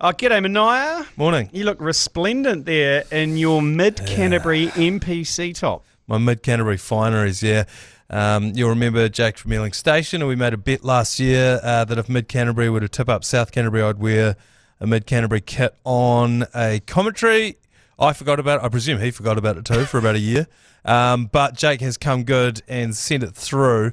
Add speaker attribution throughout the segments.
Speaker 1: Oh, g'day, Manaia.
Speaker 2: Morning.
Speaker 1: You look resplendent there in your Mid Canterbury NPC top.
Speaker 2: My Mid Canterbury fineries, yeah. You'll remember Jake from Ealing Station, and we made a bet last year that if Mid Canterbury were to tip up South Canterbury, I'd wear a Mid Canterbury kit on a commentary. I forgot about it. I presume he forgot about it too for about a year. But Jake has come good and sent it through.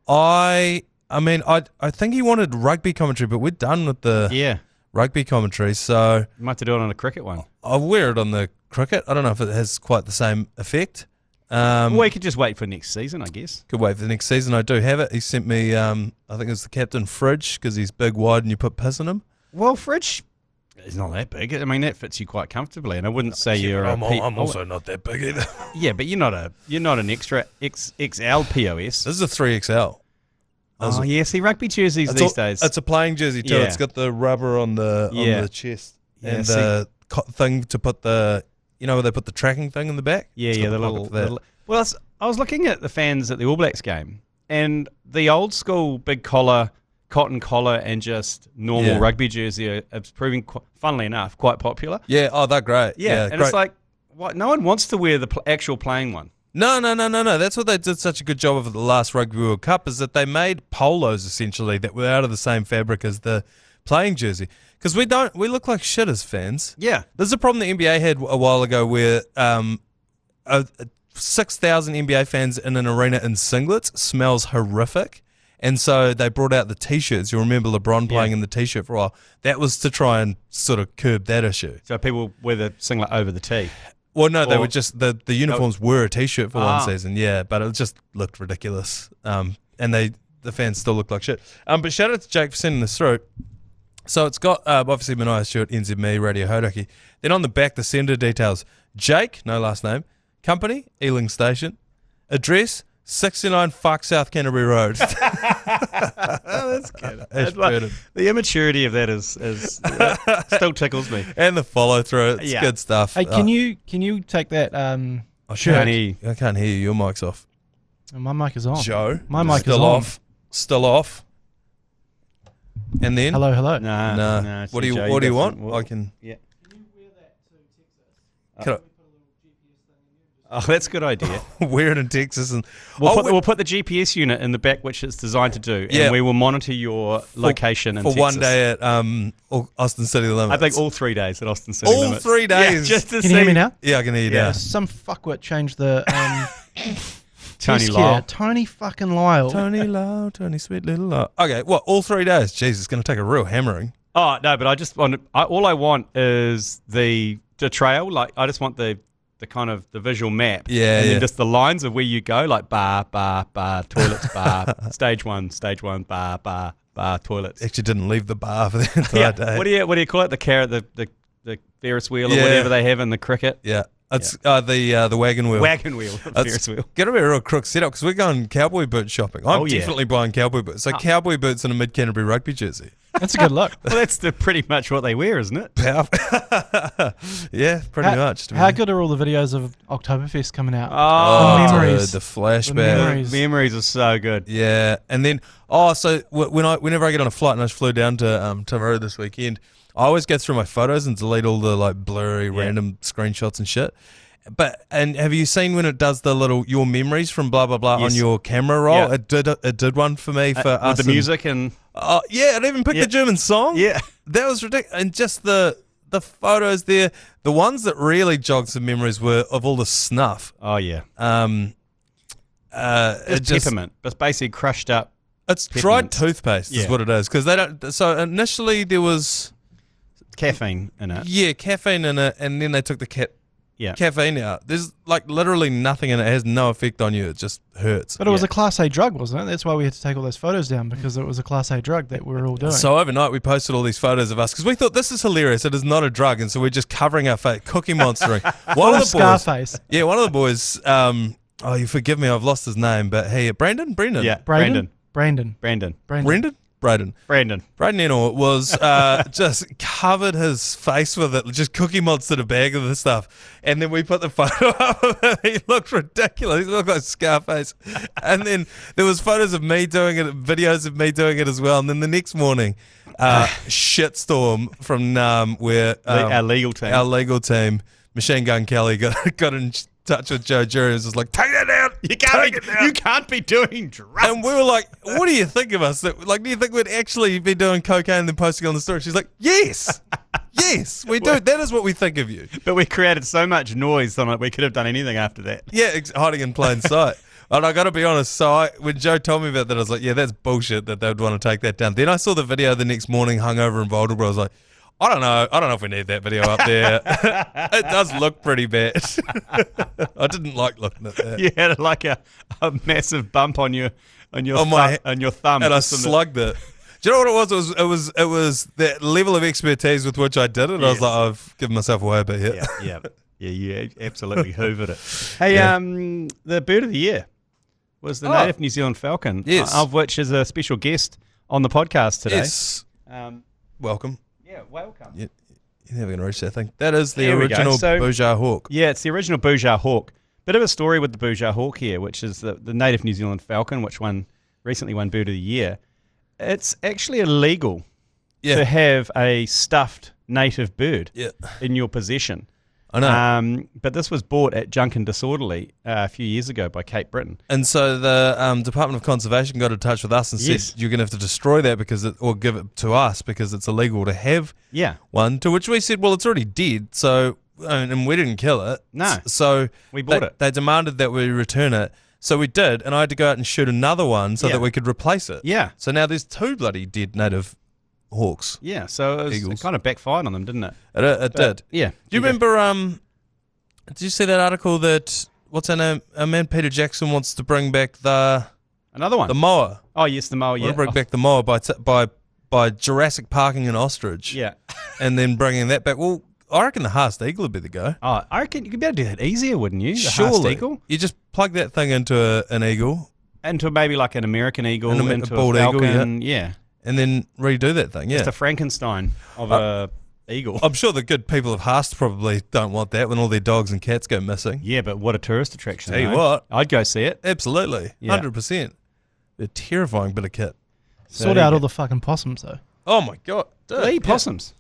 Speaker 2: I think he wanted rugby commentary, but we're done with the rugby commentary. So
Speaker 1: you might have to do it on a cricket one.
Speaker 2: I'll wear it on the cricket. I don't know if it has quite the same effect.
Speaker 1: We could just wait for next season, I guess.
Speaker 2: Could wait for the next season. I do have it. He sent me, I think it's the captain fridge because he's big, wide, and you put piss in him.
Speaker 1: Well, fridge is not that big. I mean, that fits you quite comfortably, and I wouldn't say you're.
Speaker 2: I'm also not that big either.
Speaker 1: Yeah, but you're not an extra XL POS.
Speaker 2: This is a 3XL.
Speaker 1: Oh yeah, see rugby jerseys these days.
Speaker 2: It's a playing jersey too.
Speaker 1: Yeah.
Speaker 2: It's got the rubber on the chest and the thing to put the, where they put the tracking thing in the back.
Speaker 1: Yeah, the little. Well, I was looking at the fans at the All Blacks game, and the old school big collar, cotton collar, and just normal rugby jersey are proving, funnily enough, quite popular.
Speaker 2: Yeah, oh, they're great.
Speaker 1: Yeah, and
Speaker 2: great.
Speaker 1: it's like, what? No one wants to wear the actual playing one.
Speaker 2: No. That's what they did such a good job of at the last Rugby World Cup, is that they made polos essentially that were out of the same fabric as the playing jersey. Because we look like shit as fans.
Speaker 1: Yeah.
Speaker 2: There's a problem the NBA had a while ago where 6,000 NBA fans in an arena in singlets smells horrific. And so they brought out the T-shirts. You remember LeBron playing in the T-shirt for a while. That was to try and sort of curb that issue.
Speaker 1: So people wear the singlet over the tee.
Speaker 2: Well, no, they were just the uniforms were a T-shirt for one season, but it just looked ridiculous, and the fans still looked like shit. But shout out to Jake for sending this through. So it's got obviously Manaia Stewart, NZME, Radio Hauraki. Then on the back, the sender details: Jake, no last name, company, Ealing Station, address 69 South Canterbury Road.
Speaker 1: That's good. The immaturity of that is still tickles me.
Speaker 2: And the follow through, it's good stuff.
Speaker 3: Hey, can you take that shirt?
Speaker 2: I can't hear you. Your mic's off.
Speaker 3: Oh, my mic is on.
Speaker 2: Joe,
Speaker 3: my mic
Speaker 2: still
Speaker 3: is on.
Speaker 2: Still off. And then
Speaker 3: hello.
Speaker 2: No. What do you want? I can.
Speaker 3: Yeah. Can you wear that to Texas?
Speaker 2: Can I?
Speaker 1: Oh, that's a good idea.
Speaker 2: Wear it in Texas, and
Speaker 1: we'll put the GPS unit in the back, which it's designed to do, and we will monitor your location in Texas.
Speaker 2: For one day at Austin City Limits.
Speaker 1: I think all 3 days at Austin City Limits.
Speaker 2: All 3 days.
Speaker 1: Yeah, just to
Speaker 3: can you hear me now?
Speaker 2: Yeah, I can hear you now.
Speaker 3: Some fuckwit changed the
Speaker 1: Tony Lyle.
Speaker 3: Tony fucking Lyle.
Speaker 2: Tony Lyle, Tony sweet little Lyle. Okay, what? All 3 days? Jeez, it's going to take a real hammering.
Speaker 1: Oh no, but I just want. All I want is the trail. Like I just want the kind of the visual map, and then just the lines of where you go, like bar, toilets, bar, stage one, bar, toilets.
Speaker 2: Actually, didn't leave the bar for the entire day.
Speaker 1: What do you call it? The carrot, the Ferris wheel, or whatever they have in the cricket.
Speaker 2: Yeah, it's the wagon wheel.
Speaker 1: Wagon wheel, Ferris wheel.
Speaker 2: Got to be a real crook setup because we're going cowboy boot shopping. I'm definitely buying cowboy boots. So cowboy boots and a Mid Canterbury rugby jersey.
Speaker 3: That's a good look.
Speaker 1: Well, that's pretty much what they wear, isn't it?
Speaker 2: Yeah, pretty much.
Speaker 3: How good are all the videos of Oktoberfest coming out?
Speaker 2: Oh,
Speaker 3: the memories.
Speaker 2: Dude, the flashback.
Speaker 1: The memories are so good.
Speaker 2: Yeah, and then so whenever I get on a flight, and I just flew down to Timaru this weekend, I always go through my photos and delete all the like blurry random screenshots and shit. And have you seen when it does the little your memories from blah blah blah on your camera roll?
Speaker 1: Yeah.
Speaker 2: It did one for me for us
Speaker 1: with the music and
Speaker 2: it even picked the German song.
Speaker 1: Yeah,
Speaker 2: that was ridiculous. And just the photos there, the ones that really jogged some memories were of all the snuff.
Speaker 1: Oh yeah,
Speaker 2: it's
Speaker 1: peppermint, but basically crushed up.
Speaker 2: It's dried toothpaste is what it is because they don't. So initially there was
Speaker 1: caffeine in it.
Speaker 2: Yeah, caffeine in it, and then they took the caffeine out. There's like literally nothing in it. It has no effect on you. It just hurts.
Speaker 3: But it was a Class A drug, wasn't it? That's why we had to take all those photos down because it was a Class A drug that we were all doing.
Speaker 2: So overnight we posted all these photos of us because we thought this is hilarious. It is not a drug, and so we're just covering our face, Cookie Monstering. One of the
Speaker 3: Scarface.
Speaker 2: One of the boys. You forgive me, I've lost his name, but hey, Brendan.
Speaker 1: Yeah,
Speaker 3: Brandon.
Speaker 1: Brandon.
Speaker 2: Brandon Ennor was just covered his face with it, just Cookie Monster a bag of this stuff. And then we put the photo up of him. He looked ridiculous. He looked like Scarface. And then there was photos of me doing it, videos of me doing it as well. And then the next morning, shitstorm from NAM where
Speaker 1: our legal
Speaker 2: team, Machine Gun Kelly, got in touch with Joe Jury and was just like, take that down.
Speaker 1: You can't be doing drugs.
Speaker 2: And we were like, what do you think of us? Like, do you think we'd actually be doing cocaine and then posting on the story? She's like, yes. Yes, we do. That is what we think of you.
Speaker 1: But we created so much noise on it, we could have done anything after that.
Speaker 2: Yeah, hiding in plain sight. And I got to be honest, so when Joe told me about that, I was like, yeah, that's bullshit that they would want to take that down. Then I saw the video the next morning, hungover in Boulder, I was like, I don't know if we need that video up there. It does look pretty bad. I didn't like looking at that.
Speaker 1: You had like a massive bump on your thumb,
Speaker 2: and I slugged it. Do you know what it was? It was that level of expertise with which I did it. Yes. I was like, I've given myself away a bit here.
Speaker 1: Yeah, you absolutely hoovered it. Hey, the bird of the year was the native New Zealand falcon, of which is a special guest on the podcast today.
Speaker 2: Yes. Welcome.
Speaker 1: Yeah, welcome.
Speaker 2: You're never going to reach that thing. That is the original Boujar hawk.
Speaker 1: Yeah, it's the original Boujar hawk. Bit of a story with the Boujar hawk here, which is the native New Zealand falcon, which recently won Bird of the Year. It's actually illegal to have a stuffed native bird in your possession.
Speaker 2: I know.
Speaker 1: But this was bought at Junk and Disorderly a few years ago by Cape Breton.
Speaker 2: And so the Department of Conservation got in touch with us and said, you're going to have to destroy that or give it to us because it's illegal to have one. To which we said, well, it's already dead, so and we didn't kill it.
Speaker 1: No.
Speaker 2: So
Speaker 1: we bought it.
Speaker 2: They demanded that we return it. So we did, and I had to go out and shoot another one so that we could replace it.
Speaker 1: Yeah.
Speaker 2: So now there's 2 bloody dead native hawks.
Speaker 1: Yeah, so it kind of backfired on them, didn't it?
Speaker 2: It did.
Speaker 1: Yeah.
Speaker 2: Do you remember, did you see that article that, what's her name, our man Peter Jackson wants to bring back
Speaker 1: another one?
Speaker 2: The moa.
Speaker 1: Oh, yes, the moa, yeah.
Speaker 2: Want to bring back the moa by Jurassic Parking an ostrich.
Speaker 1: Yeah.
Speaker 2: And then bringing that back. Well, I reckon the Haast Eagle would be the go.
Speaker 1: Oh, I reckon you could be able to do that easier, wouldn't you? The
Speaker 2: Surely.
Speaker 1: Haast Eagle?
Speaker 2: You just plug that thing into an eagle.
Speaker 1: Into maybe like an American eagle, into a
Speaker 2: bald
Speaker 1: falcon,
Speaker 2: eagle, and then redo that thing,
Speaker 1: Just a Frankenstein of a eagle.
Speaker 2: I'm sure the good people of Haast probably don't want that when all their dogs and cats go missing.
Speaker 1: Yeah, but what a tourist attraction.
Speaker 2: Tell you what.
Speaker 1: I'd go see it.
Speaker 2: Absolutely. 100%. A terrifying bit of kit.
Speaker 3: Sort out all the fucking possums, though.
Speaker 2: Oh, my God.
Speaker 1: They eat possums.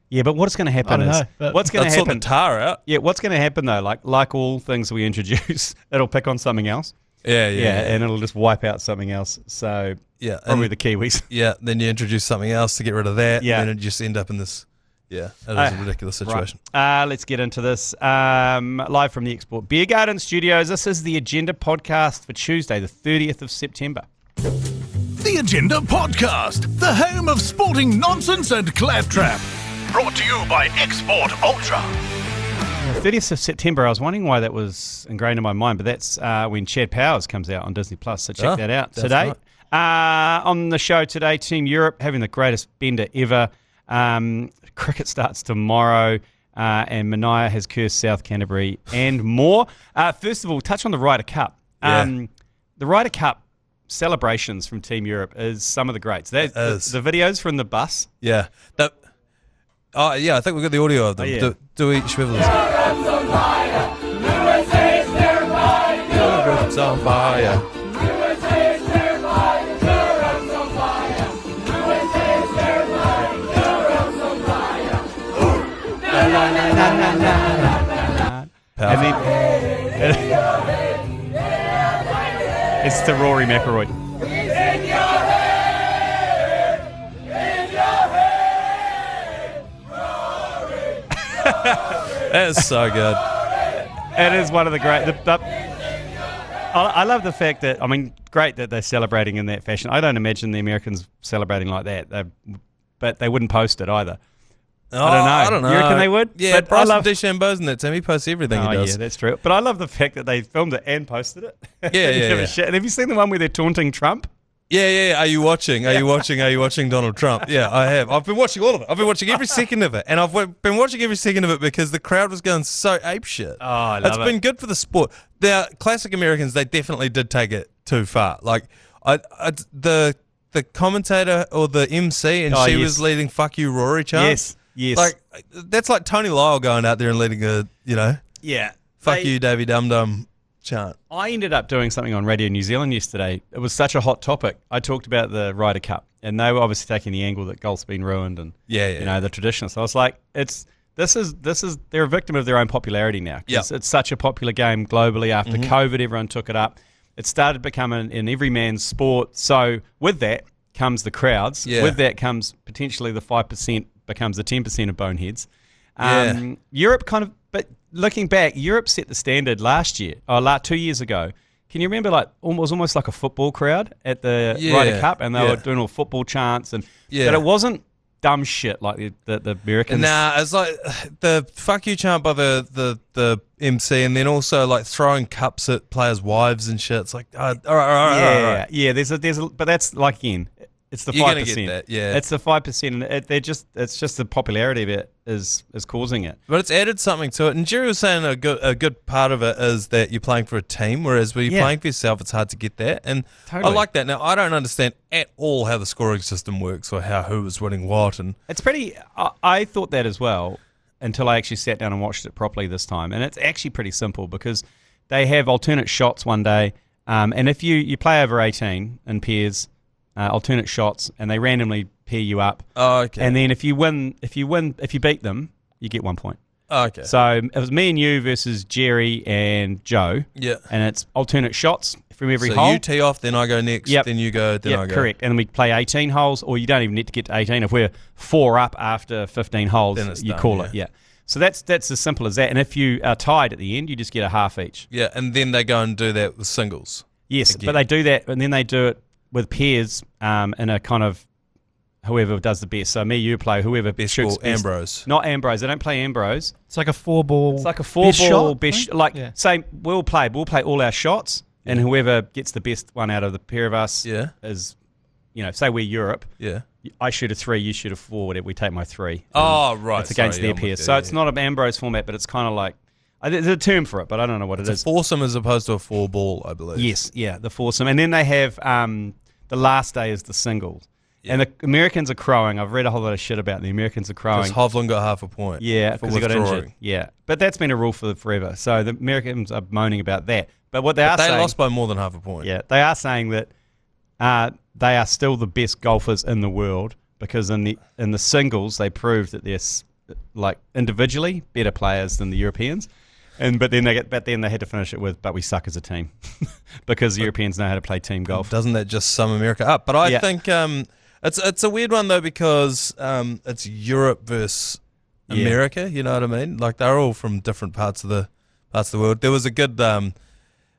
Speaker 1: Yeah, but what's going to happen what's going to happen?
Speaker 2: Sort the tar out.
Speaker 1: Yeah, what's going to happen though? Like all things we introduce, it'll pick on something else.
Speaker 2: Yeah,
Speaker 1: and it'll just wipe out something else. So probably the Kiwis.
Speaker 2: Yeah, then you introduce something else to get rid of that. Yeah, and then it just end up in this. Yeah, that is a ridiculous situation.
Speaker 1: Right. Let's get into this. Live from the Export Beer Garden Studios. This is the Agenda podcast for Tuesday, the 30th of September.
Speaker 4: The Agenda podcast, the home of sporting nonsense and claptrap. Brought to you by Export Ultra.
Speaker 1: 30th of September, I was wondering why that was ingrained in my mind, but that's when Chad Powers comes out on Disney+, so check that out today. Right. On the show today, Team Europe having the greatest bender ever. Cricket starts tomorrow, and Manaia has cursed South Canterbury and more. First of all, touch on the Ryder Cup. The Ryder Cup celebrations from Team Europe is some of the greats. The videos from the bus.
Speaker 2: Yeah. I think we've got the audio of them. Do we? Should we have Europe's on fire.
Speaker 1: It's the Rory McIlroy.
Speaker 2: That is so good.
Speaker 1: It is one of the great. I love the fact that, great that they're celebrating in that fashion. I don't imagine the Americans celebrating like that. But they wouldn't post it either. I don't know. You reckon they would?
Speaker 2: Yeah, but Bryson DeChambeau's in that, Tim. He posts everything he does.
Speaker 1: Yeah, that's true. But I love the fact that they filmed it and posted it.
Speaker 2: Yeah.
Speaker 1: And have you seen the one where they're taunting Trump?
Speaker 2: Yeah. Are you watching? Are you watching Donald Trump? Yeah, I have. I've been watching all of it. I've been watching every second of it. And I've been watching every second of it because the crowd was going so apeshit.
Speaker 1: Oh, I love it.
Speaker 2: It's been good for the sport. The classic Americans, they definitely did take it too far. Like, the the commentator or the MC, and she was leading "Fuck You, Rory" chant.
Speaker 1: Yes.
Speaker 2: Like that's like Tony Lyle going out there and leading a "Fuck You, Davy Dum Dum" chant.
Speaker 1: I ended up doing something on Radio New Zealand yesterday. It was such a hot topic. I talked about the Ryder Cup, and they were obviously taking the angle that golf's been ruined, and the traditionalists. I was like, they're a victim of their own popularity now. It's such a popular game globally. After COVID, everyone took it up. It started becoming an every man's sport. So with that comes the crowds. Yeah. With that comes potentially the 5% becomes the 10% of boneheads. Europe kind of, but looking back, Europe set the standard last year, 2 years ago. Can you remember, like, it was almost like a football crowd at the Ryder Cup, and they were doing all football chants, but it wasn't dumb shit like the Americans.
Speaker 2: Nah, it's like the "fuck you" chant by the MC, and then also like throwing cups at players' wives and shit. It's like, all right.
Speaker 1: Yeah. There's a, but that's like again, it's the 5%.
Speaker 2: You're gonna get that, yeah.
Speaker 1: It's the 5%, and it's just the popularity of it is causing it.
Speaker 2: But it's added something to it. And Jerry was saying a good part of it is that you're playing for a team, whereas when you're playing for yourself, it's hard to get that. And totally. I like that. Now, I don't understand at all how the scoring system works or who is winning what. And
Speaker 1: it's pretty. I thought that as well until I actually sat down and watched it properly this time. And it's actually pretty simple because they have alternate shots one day, and if you play over 18 in pairs. Alternate shots, and they randomly pair you up.
Speaker 2: Oh, okay.
Speaker 1: And then if you beat them, you get 1 point.
Speaker 2: Oh, okay.
Speaker 1: So it was me and you versus Jerry and Joe.
Speaker 2: Yeah.
Speaker 1: And it's alternate shots from every hole.
Speaker 2: So you tee off, then I go next, then you go, then I go.
Speaker 1: Correct. And we play 18 holes, or you don't even need to get to 18. If we're 4 up after 15 holes, then you call it. Yeah. So that's as simple as that. And if you are tied at the end, you just get a half each.
Speaker 2: Yeah, and then they go and do that with singles.
Speaker 1: Yes, again. But they do that, and then they do it with pairs in a kind of whoever does the best. So me, you play whoever
Speaker 2: best
Speaker 1: shoots
Speaker 2: ball, Ambrose.
Speaker 1: Not Ambrose. They don't play Ambrose.
Speaker 3: It's like a 4-ball.
Speaker 1: It's like a 4-ball best shot. Say we'll play all our shots, and whoever gets the best one out of the pair of us is, say we're Europe.
Speaker 2: Yeah.
Speaker 1: I shoot a 3, you shoot a 4. Whatever. We take my 3.
Speaker 2: Oh, right.
Speaker 1: It's against their pairs. So it's not an Ambrose format, but it's kind of like. There's a term for it, but I don't know what it is.
Speaker 2: It's a foursome as opposed to a 4-ball, I believe.
Speaker 1: Yes, the foursome. And then they have the last day is the singles. Yeah. And the Americans are crowing. I've read a whole lot of shit about the Americans are crowing.
Speaker 2: Because Hovland got half a point.
Speaker 1: Yeah, because he got injured. Yeah, but that's been a rule for forever. So the Americans are moaning about that. But what they
Speaker 2: lost by more than half a point.
Speaker 1: Yeah, they are saying that they are still the best golfers in the world because in the singles they proved that they're like individually better players than the Europeans. But then they had to finish it with, but we suck as a team because the Europeans know how to play team golf.
Speaker 2: Doesn't that just sum America up? But I think it's a weird one though because it's Europe versus America. You know what I mean? Like they're all from different parts of the world. There was a good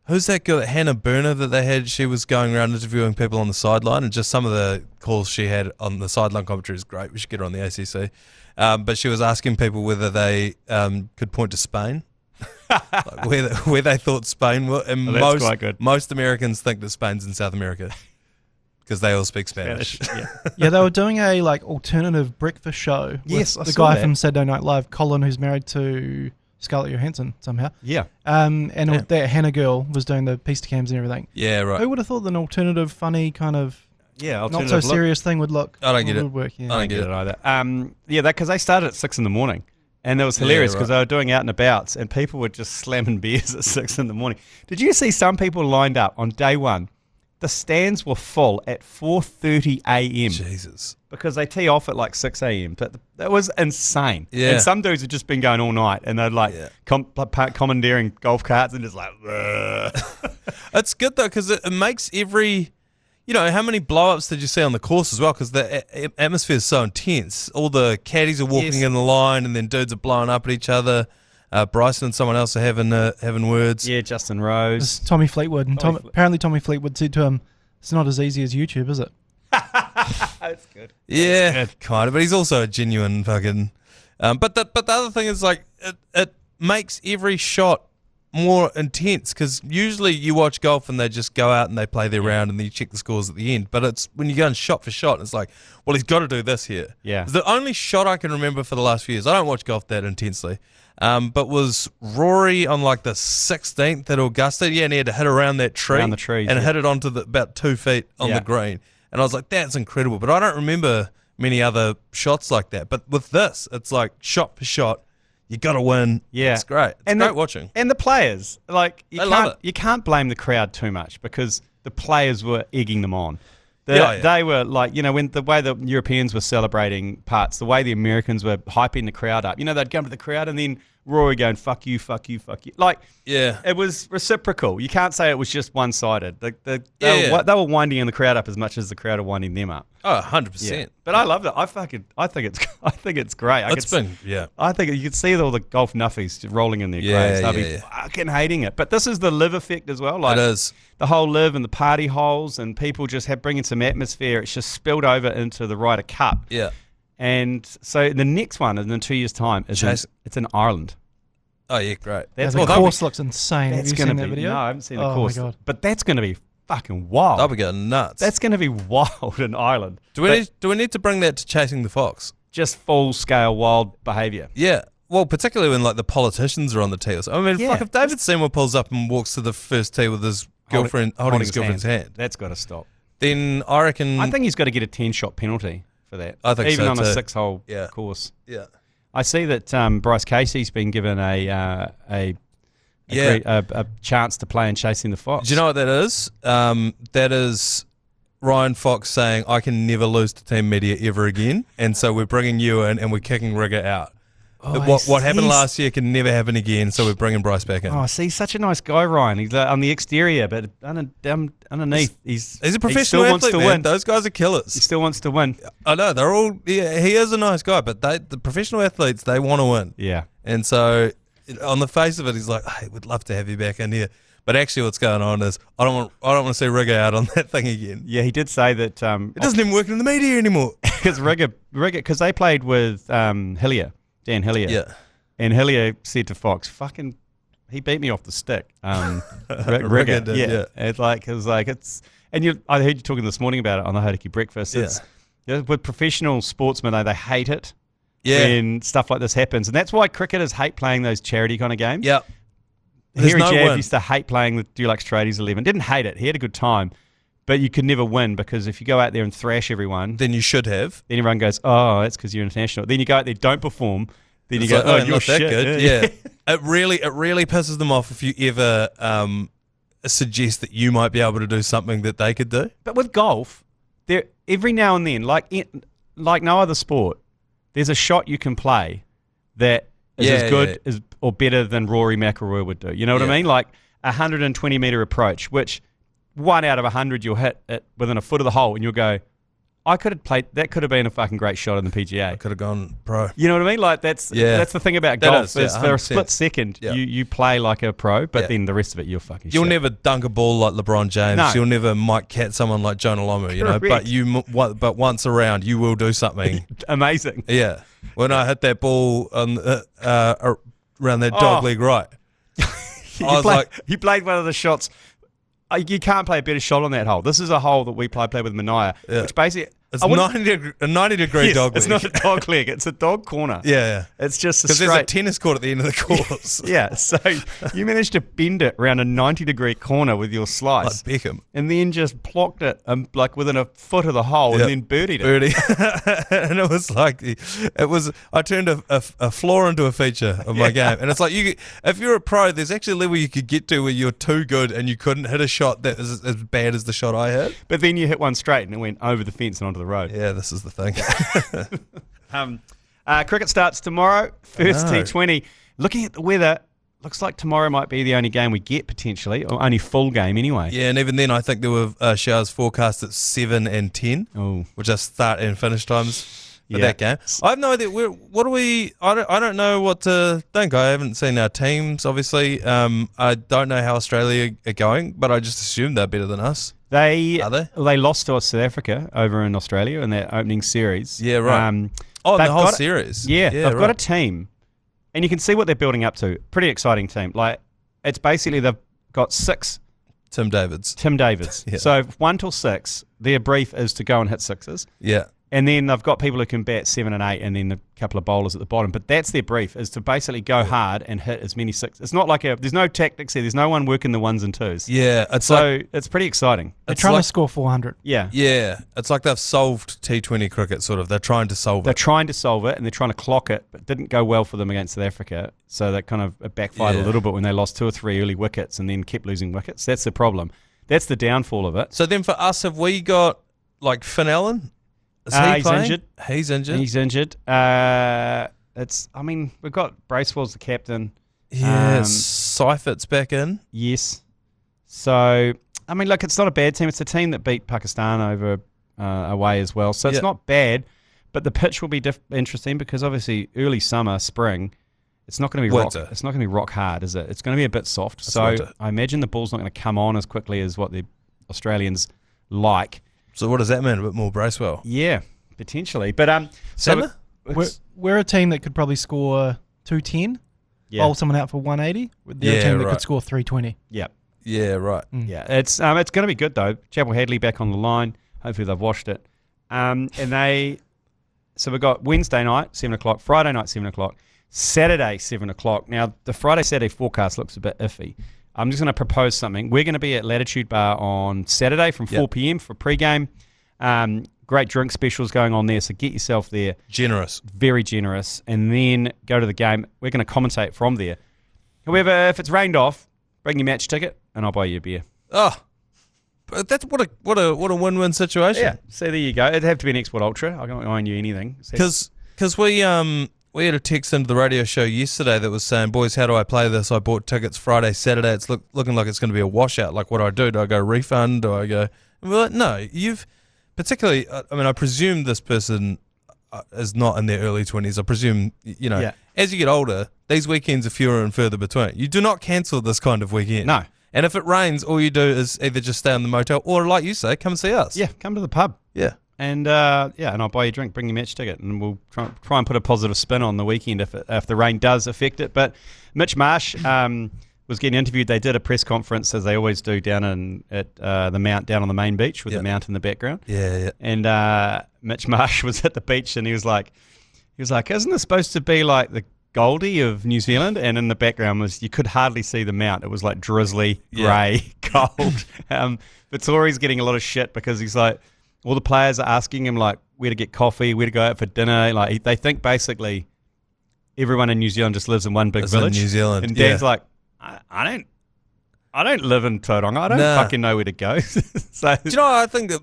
Speaker 2: who's that girl, Hannah Burner, that they had? She was going around interviewing people on the sideline, and just some of the calls she had on the sideline commentary is great. We should get her on the ACC. But she was asking people whether they could point to Spain. Like where they thought Spain were, and most Americans think that Spain's in South America because they all speak Spanish.
Speaker 3: Yeah, they were doing a alternative breakfast show.
Speaker 1: Yes,
Speaker 3: with the guy from Saturday Night Live, Colin, who's married to Scarlett Johansson somehow.
Speaker 1: Yeah,
Speaker 3: that Hannah girl was doing the piece to cams and everything.
Speaker 2: Yeah, right.
Speaker 3: Who would have thought that an alternative, funny kind of not so
Speaker 1: look.
Speaker 3: serious thing would look?
Speaker 2: I don't get it.
Speaker 3: Would work, yeah.
Speaker 2: I don't get it
Speaker 1: either. Because they started at 6 a.m. And it was hilarious because they were doing out and abouts and people were just slamming beers at 6 a.m. Did you see some people lined up on day one? The stands were full at 4:30 a.m.
Speaker 2: Jesus.
Speaker 1: Because they tee off at 6 a.m. But that was insane.
Speaker 2: Yeah.
Speaker 1: And some dudes had just been going all night and they'd commandeering golf carts and just
Speaker 2: It's good though because it makes every... how many blow-ups did you see on the course as well? Because the atmosphere is so intense. All the caddies are walking in the line, and then dudes are blowing up at each other. Bryson and someone else are having words.
Speaker 1: Yeah, Justin Rose.
Speaker 3: It's Tommy Fleetwood. And apparently Tommy Fleetwood said to him, it's not as easy as YouTube, is it?
Speaker 1: That's good.
Speaker 2: Yeah, kind of. But he's also a genuine fucking... But the other thing is, it makes every shot more intense because usually you watch golf and they just go out and they play their round and then you check the scores at the end. But it's when you go and shot for shot, it's like, well, he's got to do this here.
Speaker 1: Yeah.
Speaker 2: It's the only shot I can remember for the last few years. I don't watch golf that intensely. But was Rory on the 16th at Augusta? Yeah, and he had to hit around that tree.
Speaker 1: Around the trees.
Speaker 2: And hit it onto about 2 feet on the green. And I was like, that's incredible. But I don't remember many other shots like that. But with this, it's like shot for shot. You got to win.
Speaker 1: Yeah.
Speaker 2: It's great. It's great watching.
Speaker 1: And the players, like,
Speaker 2: love it.
Speaker 1: You can't blame the crowd too much because the players were egging them on.
Speaker 2: Yeah.
Speaker 1: They were like, when the way the Europeans were celebrating parts, the way the Americans were hyping the crowd up. They'd come to the crowd and then Rory going, fuck you, fuck you, fuck you. Like,
Speaker 2: yeah,
Speaker 1: it was reciprocal. You can't say it was just one-sided. They were winding the crowd up as much as the crowd are winding them up.
Speaker 2: Oh, 100%.
Speaker 1: Yeah. But I loved it. I think it's great. I think you could see all the golf nuffies rolling in their graves. They'll be fucking hating it. But this is the live effect as well. Like,
Speaker 2: it is.
Speaker 1: The whole live and the party holes and people just bringing some atmosphere. It's just spilled over into the Ryder Cup.
Speaker 2: Yeah.
Speaker 1: And so the next one in 2 years' time it's in Ireland.
Speaker 2: Oh, yeah, great.
Speaker 3: The course looks insane. Have you seen that video?
Speaker 1: No, I haven't seen the course.
Speaker 3: Oh, my God.
Speaker 1: But that's going to be fucking wild.
Speaker 2: I'll be going nuts.
Speaker 1: That's going to be wild in Ireland.
Speaker 2: Do we need to bring that to Chasing the Fox?
Speaker 1: Just full-scale wild behaviour.
Speaker 2: Yeah. Well, particularly when, like, the politicians are on the tee or something. I mean, fuck, if David Seymour pulls up and walks to the first tee with his girlfriend holding his girlfriend's hand.
Speaker 1: That's got to stop.
Speaker 2: Then I reckon...
Speaker 1: I think he's got to get a 10-shot penalty for that.
Speaker 2: I think
Speaker 1: even
Speaker 2: so
Speaker 1: on
Speaker 2: too.
Speaker 1: a 6-hole course.
Speaker 2: Yeah.
Speaker 1: I see that Bryce Casey's been given a chance to play in Chasing the Fox.
Speaker 2: Do you know what that is? That is Ryan Fox saying, I can never lose to team media ever again, and so we're bringing you in and we're kicking Rigger out. What happened last year can never happen again, so we're bringing Bryce back in.
Speaker 1: Oh, see, he's such a nice guy, Ryan. He's on the exterior, but underneath, he's
Speaker 2: a professional athlete,
Speaker 1: wants to
Speaker 2: man.
Speaker 1: win.
Speaker 2: Those guys are killers.
Speaker 1: He still wants to win.
Speaker 2: I know, they're all, he is a nice guy, but the professional athletes, they want to win.
Speaker 1: Yeah.
Speaker 2: And so, on the face of it, he's like, hey, we'd love to have you back in here. But actually what's going on is, I don't want to see Rigger out on that thing again.
Speaker 1: Yeah, he did say that...
Speaker 2: it doesn't even work in the media anymore.
Speaker 1: Because because they played with Hillier, Dan Hillier.
Speaker 2: Yeah.
Speaker 1: And Hillier said to Fox, he beat me off the stick. Rigger did, yeah. I heard you talking this morning about it on the Hauraki Breakfast. With professional sportsmen, they hate it when stuff like this happens. And that's why cricketers hate playing those charity kind of games.
Speaker 2: Yeah.
Speaker 1: Harry Jav used to hate playing the Dulux Tradies 11. Didn't hate it. He had a good time. But you could never win because if you go out there and thrash everyone...
Speaker 2: Then you should have.
Speaker 1: Then everyone goes, oh, that's because you're international. Then you go out there, don't perform... Then you go,
Speaker 2: like,
Speaker 1: you're shit.
Speaker 2: Good. Yeah. It really pisses them off if you ever suggest that you might be able to do something that they could do.
Speaker 1: But with golf, every now and then, like no other sport, there's a shot you can play that is as good as or better than Rory McIlroy would do. You know what I mean? Like a 120-meter approach, which 1 out of 100 you'll hit it within a foot of the hole, and you'll go, I could have played. That could have been a fucking great shot in the PGA.
Speaker 2: I could have gone pro.
Speaker 1: You know what I mean? Like that's the thing about golf. Is for a split second, you play like a pro, but then the rest of it, you're fucking.
Speaker 2: You'll
Speaker 1: shit.
Speaker 2: never dunk a ball like LeBron James. No. You'll never Mike Cat someone like Jonah Lomu. You know, but once around, you will do something
Speaker 1: amazing.
Speaker 2: Yeah. When I hit that ball on around that dog leg right,
Speaker 1: you played one of the shots. You can't play a better shot on that hole. This is a hole that we play with Manaia, which basically...
Speaker 2: It's a 90-degree dog leg.
Speaker 1: It's not a dog leg. It's a dog corner.
Speaker 2: Yeah.
Speaker 1: It's just a
Speaker 2: straight... Because there's a tennis court at the end of the course.
Speaker 1: Yeah, so you managed to bend it around a 90-degree corner with your slice.
Speaker 2: Like Beckham.
Speaker 1: And then just plocked it like within a foot of the hole and then birdied it.
Speaker 2: And it was like... I turned a flaw into a feature of my game. And it's like, if you're a pro, there's actually a level you could get to where you're too good and you couldn't hit a shot that is as bad as the shot I hit.
Speaker 1: But then you hit one straight and it went over the fence and onto the road.
Speaker 2: Yeah, this is the thing.
Speaker 1: Cricket starts tomorrow, first T20. Looking at the weather, looks like tomorrow might be the only game we get potentially, or only full game anyway.
Speaker 2: Yeah, and even then I think there were showers forecast at 7 and 10, which are start and finish times for that game. I have no idea. I don't know what to think. I haven't seen our teams, obviously. I don't know how Australia are going, but I just assume they're better than us.
Speaker 1: They lost to South Africa over in Australia in their opening series.
Speaker 2: Yeah, right. The whole series.
Speaker 1: Yeah, they've got a team, and you can see what they're building up to. Pretty exciting team. Like it's basically they've got 6
Speaker 2: Tim Davids.
Speaker 1: Yeah. So 1 till 6, their brief is to go and hit sixes.
Speaker 2: Yeah.
Speaker 1: And then they've got people who can bat 7 and 8 and then a couple of bowlers at the bottom. But that's their brief, is to basically go hard and hit as many six. It's not like there's no tactics here. There's no one working the ones and twos.
Speaker 2: Yeah.
Speaker 1: It's pretty exciting.
Speaker 3: They're trying to score 400.
Speaker 1: Yeah.
Speaker 2: Yeah. It's like they've solved T20 cricket, sort of. They're trying to solve it.
Speaker 1: They're trying to solve it, and they're trying to clock it, but it didn't go well for them against South Africa. So that kind of it backfired a little bit when they lost 2 or 3 early wickets and then kept losing wickets. That's the problem. That's the downfall of it.
Speaker 2: So then for us, have we got, like, Finn Allen? Is he
Speaker 1: he's
Speaker 2: playing?
Speaker 1: injured.
Speaker 2: He's injured.
Speaker 1: We've got Bracewell's the captain.
Speaker 2: Yeah, Seifert's back in.
Speaker 1: Yes. So, look, it's not a bad team. It's a team that beat Pakistan over away as well. So it's not bad, but the pitch will be interesting because obviously early summer, spring, it's not going to be
Speaker 2: winter.
Speaker 1: It's not going to be rock hard, is it? It's going to be a bit soft. So
Speaker 2: winter. I
Speaker 1: imagine the ball's not going to come on as quickly as what the Australians like.
Speaker 2: So what does that mean? A bit more Bracewell?
Speaker 1: Yeah, potentially. But
Speaker 2: so
Speaker 3: we're a team that could probably score 210, bowl someone out for 180. They're a team that could score 320.
Speaker 1: Yeah.
Speaker 2: Yeah, right.
Speaker 1: Yeah, it's going to be good though. Chappell-Hadlee back on the line. Hopefully they've watched it. So we've got Wednesday night 7:00, Friday night 7:00, Saturday 7:00. Now the Friday-Saturday forecast looks a bit iffy. I'm just going to propose something. We're going to be at Latitude Bar on Saturday from 4 p.m. for pre-game. Great drink specials going on there, so get yourself there.
Speaker 2: Generous. Very generous.
Speaker 1: And then go to the game. We're going to commentate from there. However, if it's rained off, bring your match ticket and I'll buy you a beer.
Speaker 2: Oh, but that's what a win-win situation.
Speaker 1: Yeah, so there you go. It'd have to be an Export Ultra. I can't own you anything.
Speaker 2: Because we had a text into the radio show yesterday that was saying, boys, how do I play this? I bought tickets Friday, Saturday. It's looking like it's going to be a washout. Like, what do I do? Do I go refund? Do I go... And we're like, no, particularly, I presume this person is not in their early 20s. I presume, as you get older, these weekends are fewer and further between. You do not cancel this kind of weekend.
Speaker 1: No.
Speaker 2: And if it rains, all you do is either just stay in the motel or, like you say, come and see us.
Speaker 1: Yeah, come to the pub.
Speaker 2: Yeah.
Speaker 1: And and I'll buy you a drink, bring your match ticket, and we'll try and put a positive spin on the weekend if the rain does affect it. But Mitch Marsh was getting interviewed. They did a press conference, as they always do, down at the Mount, down on the main beach with the Mount in the background.
Speaker 2: Yeah.
Speaker 1: And Mitch Marsh was at the beach, and he was like, isn't this supposed to be like the Goldie of New Zealand? And in the background you could hardly see the Mount. It was like drizzly, grey, cold. Vittori's getting a lot of shit because he's like, all the players are asking him like where to get coffee, where to go out for dinner. Like they think basically everyone in New Zealand just lives in one big village.
Speaker 2: In New Zealand,
Speaker 1: and Dan's like, I don't live in Tauranga. I don't fucking know where to go. So
Speaker 2: do you know? I think that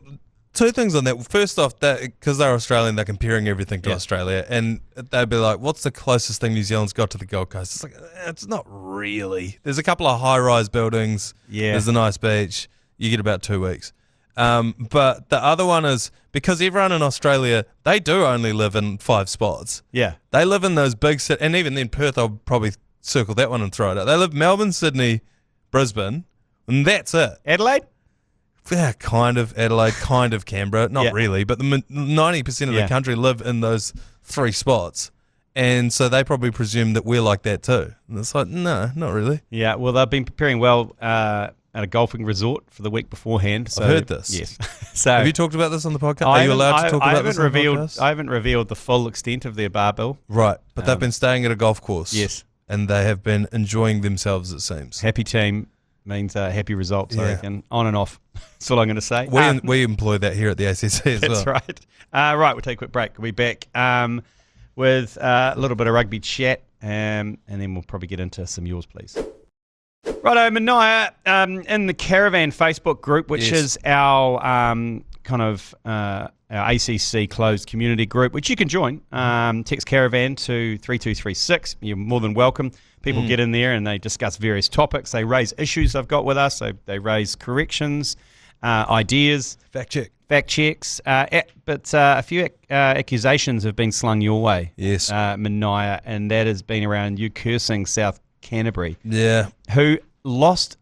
Speaker 2: two things on that. First off, that because they're Australian, they're comparing everything to Australia, and they'd be like, "What's the closest thing New Zealand's got to the Gold Coast?" It's like it's not really. There's a couple of high-rise buildings.
Speaker 1: Yeah,
Speaker 2: there's a nice beach. You get about 2 weeks. But the other one is because everyone in Australia, they do only live in 5 spots.
Speaker 1: Yeah.
Speaker 2: They live in those big cities, and even then Perth, I'll probably circle that one and throw it out. They live Melbourne, Sydney, Brisbane, and that's it.
Speaker 1: Adelaide?
Speaker 2: Yeah, kind of Adelaide, kind of Canberra. Not really, but the 90% of the country live in those 3 spots. And so they probably presume that we're like that too. And it's like, no, not really.
Speaker 1: Yeah, well, they've been preparing well at a golfing resort for the week beforehand. So,
Speaker 2: I've heard this.
Speaker 1: Yes. So
Speaker 2: have you talked about this on the podcast? Are you allowed to talk about this on the podcast?
Speaker 1: I haven't revealed the full extent of their bar bill.
Speaker 2: Right, but they've been staying at a golf course.
Speaker 1: Yes.
Speaker 2: And they have been enjoying themselves, it seems.
Speaker 1: Happy team means happy results, I reckon. On and off. That's all I'm going to say.
Speaker 2: We employ that here at the ACC as well.
Speaker 1: That's right. Right, we'll take a quick break. We'll be back with a little bit of rugby chat, and then we'll probably get into some yours, please. Righto, Manaia, in the Caravan Facebook group, which is our our ACC closed community group, which you can join. Text Caravan to 3236. You're more than welcome. People get in there and they discuss various topics. They raise issues they've got with us. They raise corrections, ideas.
Speaker 2: Fact checks.
Speaker 1: But a few accusations have been slung your way,
Speaker 2: yes,
Speaker 1: Manaia, and that has been around you cursing South Canterbury.
Speaker 2: Yeah.
Speaker 1: Who lost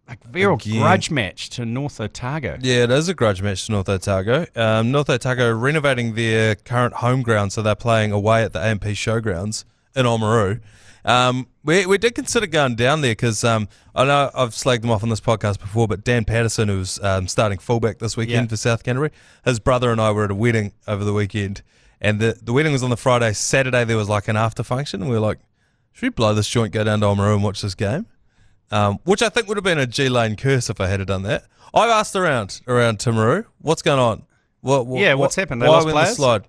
Speaker 1: a real grudge match to North Otago.
Speaker 2: Yeah, it is a grudge match to North Otago. North Otago renovating their current home ground, so they're playing away at the AMP Showgrounds in Oamaru. We did consider going down there because I know I've slagged them off on this podcast before, but Dan Patterson, who's starting fullback this weekend for South Canterbury, his brother and I were at a wedding over the weekend, and the wedding was on the Friday. Saturday there was like an after function, and we were like, should we blow this joint, go down to Oamaru and watch this game? Which I think would have been a G Lane curse if I had done that. I've asked around Timaru, what's going on?
Speaker 1: What's happened? They lost players?
Speaker 2: Slide?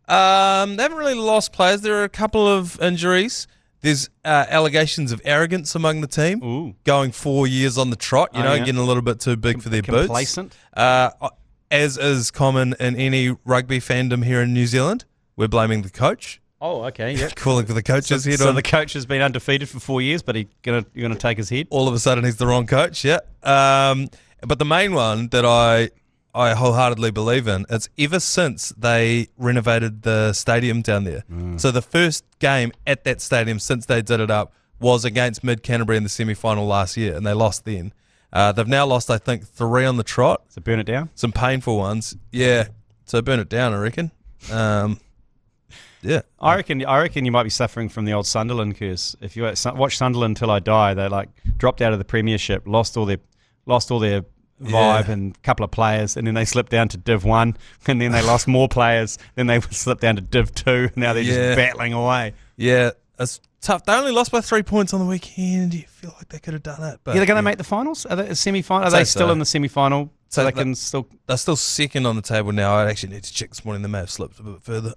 Speaker 2: They haven't really lost players. There are a couple of injuries. There's allegations of arrogance among the team.
Speaker 1: Ooh.
Speaker 2: Going 4 years on the trot, getting a little bit too big for their boots.
Speaker 1: Complacent.
Speaker 2: As is common in any rugby fandom here in New Zealand, we're blaming the coach.
Speaker 1: Oh, okay, yeah.
Speaker 2: Calling for the coach's head
Speaker 1: on. So
Speaker 2: the
Speaker 1: coach has been undefeated for 4 years, but you're gonna take his head?
Speaker 2: All of a sudden he's the wrong coach, yeah. But the main one that I wholeheartedly believe in, it's ever since they renovated the stadium down there. So the first game at that stadium since they did it up was against Mid Canterbury in the semi-final last year, and they lost then. They've now lost, I think, 3 on the trot.
Speaker 1: So burn it down?
Speaker 2: Some painful ones. Yeah, so burn it down, I reckon. Yeah,
Speaker 1: I reckon you might be suffering from the old Sunderland curse. If you watch Sunderland Till I Die, they like dropped out of the Premiership, lost all their vibe and a couple of players, and then they slipped down to Div 1, and then they lost more players, then they slipped down to Div 2, and now they're just battling away.
Speaker 2: Yeah, it's tough. They only lost by 3 points on the weekend. You feel like they could have done it. But
Speaker 1: they're going to make the finals? Are they semi-final? Are they still in the semi-final? So they can still...
Speaker 2: They're still second on the table now. I actually need to check this morning. They may have slipped a bit further.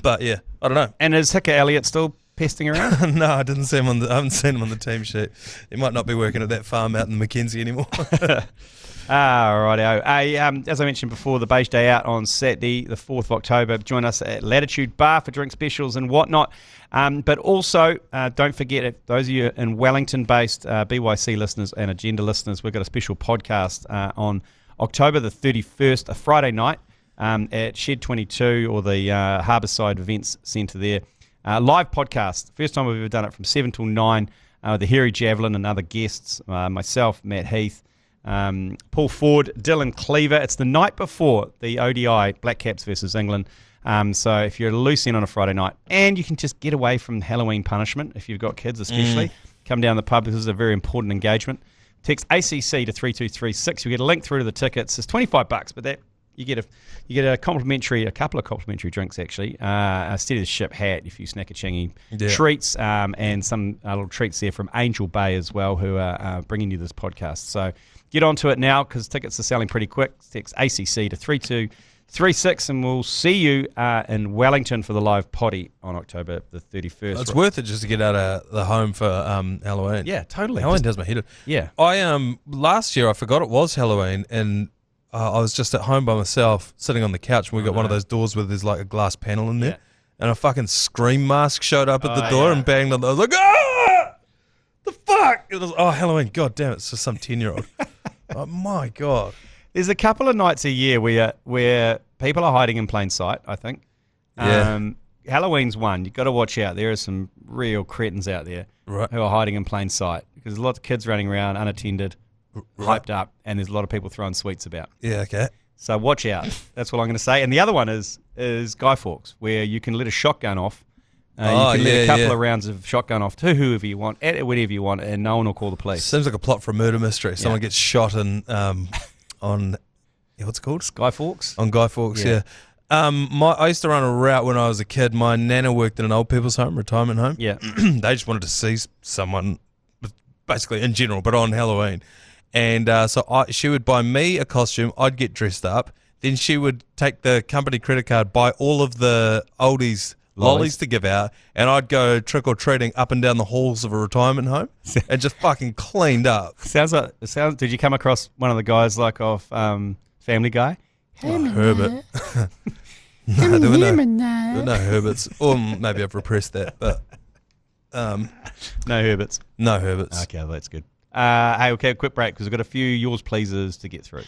Speaker 2: But yeah, I don't know.
Speaker 1: And is Hicker Elliott still pesting around?
Speaker 2: No, I didn't see him I haven't seen him on the team sheet. He might not be working at that farm out in Mackenzie anymore.
Speaker 1: Rightio. As I mentioned before, the Beige Day out on Saturday, the 4th of October. Join us at Latitude Bar for drink specials and whatnot. But also, don't forget, if those of you in Wellington-based BYC listeners and Agenda listeners, we've got a special podcast on October the 31st, a Friday night, at Shed 22 or the Harbourside Events Centre there. Live podcast. First time we've ever done it from 7 till 9 with the Harry Javelin and other guests, myself, Matt Heath, Paul Ford, Dylan Cleaver. It's the night before the ODI Black Caps versus England. So if you're loose in on a Friday night and you can just get away from Halloween punishment, if you've got kids especially, come down the pub. This is a very important engagement. Text ACC to 3236. You get a link through to the tickets. It's $25, but that you get a couple of complimentary drinks actually. A Steady the Ship hat if you snack a chingy, treats, and some little treats there from Angel Bay as well, who are bringing you this podcast. So get onto it now because tickets are selling pretty quick. Text ACC to 3236, and we'll see you in Wellington for the live potty on October the 31st.
Speaker 2: It's worth it just to get out of the home for Halloween.
Speaker 1: Yeah, totally.
Speaker 2: Halloween does my head in.
Speaker 1: Yeah.
Speaker 2: Last year I forgot it was Halloween, and I was just at home by myself, sitting on the couch, and we got one of those doors where there's like a glass panel in there, and a fucking Scream mask showed up at the door and banged on the... I was like, ah! The fuck? It was, Halloween. God damn it, it's just some 10-year-old. Oh, my God.
Speaker 1: There's a couple of nights a year where people are hiding in plain sight, I think.
Speaker 2: Yeah.
Speaker 1: Halloween's one. You've got to watch out. There are some real cretins out there who are hiding in plain sight because there's lots of kids running around unattended, hyped up, and there's a lot of people throwing sweets about.
Speaker 2: Yeah, okay.
Speaker 1: So watch out. That's what I'm going to say. And the other one is Guy Fawkes, where you can let a shotgun off. You can let a couple of rounds of shotgun off to whoever you want, at whenever you want, and no one will call the police.
Speaker 2: Seems like a plot for a murder mystery. Someone gets shot on what's it called?
Speaker 1: Guy Fawkes?
Speaker 2: On Guy Fawkes, yeah. I used to run a route when I was a kid. My nana worked in an old people's home, retirement home.
Speaker 1: Yeah.
Speaker 2: They just wanted to see someone, basically in general, but on Halloween. And so she would buy me a costume. I'd get dressed up. Then she would take the company credit card, buy all of the oldies lollies to give out, and I'd go trick-or-treating up and down the halls of a retirement home and just fucking cleaned up.
Speaker 1: Did you come across one of the guys like off Family Guy?
Speaker 2: Herbert. No, there were no Herberts. Or maybe I've repressed that, but...
Speaker 1: no Herberts.
Speaker 2: No Herberts.
Speaker 1: Okay, well, that's good. Hey, okay, quick break because we've got a few yours pleasers to get through.